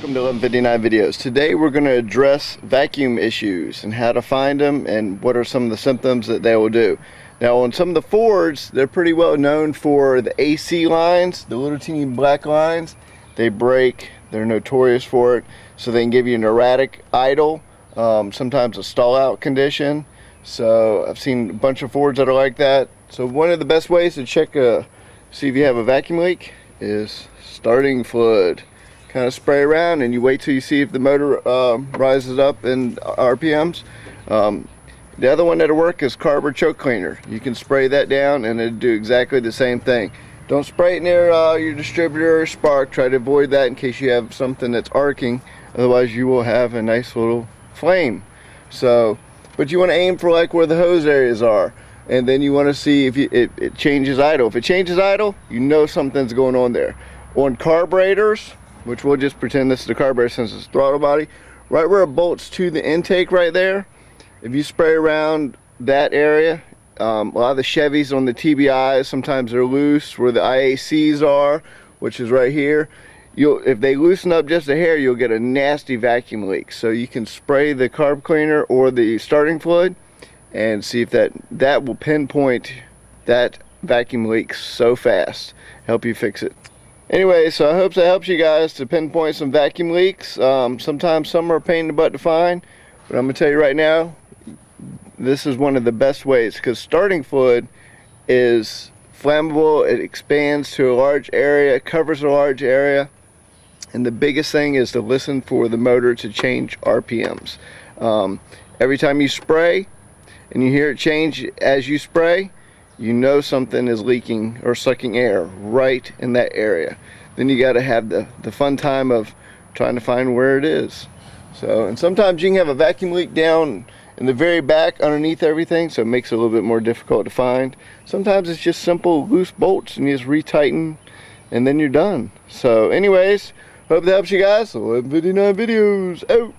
Welcome to 1159 Videos. Today we're going to address vacuum issues and how to find them and what are some of the symptoms that they will do. Now on some of the Fords, they're pretty well known for the AC lines, the little teeny black lines. They break, they're notorious for it, so they can give you an erratic idle, sometimes a stall out condition. So I've seen a bunch of Fords that are like that. So one of the best ways to check, see if you have a vacuum leak is starting fluid. Kind of spray around and you wait till you see if the motor rises up in RPMs. The other one that'll work is carb or choke cleaner. You can spray that down and it'll do exactly the same thing. Don't spray it near your distributor or spark. Try to avoid that in case you have something that's arcing. Otherwise you will have a nice little flame. So, but you want to aim for like where the hose areas are. And then you want to see if it changes idle. If it changes idle, you know something's going on there. On carburetors, which we'll just pretend this is the carburetor since it's throttle body, right where it bolts to the intake right there, if you spray around that area, a lot of the Chevys on the TBIs, sometimes they're loose where the IACs are, which is right here. If they loosen up just a hair, you'll get a nasty vacuum leak. So you can spray the carb cleaner or the starting fluid and see if that will pinpoint that vacuum leak so fast, help you fix it. Anyway, so I hope that helps you guys to pinpoint some vacuum leaks. Sometimes some are a pain in the butt to find, but I'm going to tell you right now, this is one of the best ways, because starting fluid is flammable, it expands to a large area, it covers a large area, and the biggest thing is to listen for the motor to change RPMs. Every time you spray and you hear it change as you spray, you know something is leaking or sucking air right in that area. Then you got to have the fun time of trying to find where it is. So, and sometimes you can have a vacuum leak down in the very back underneath everything, so it makes it a little bit more difficult to find. Sometimes it's just simple loose bolts and you just retighten and then you're done. So anyways, hope that helps you guys. 1159 Videos out.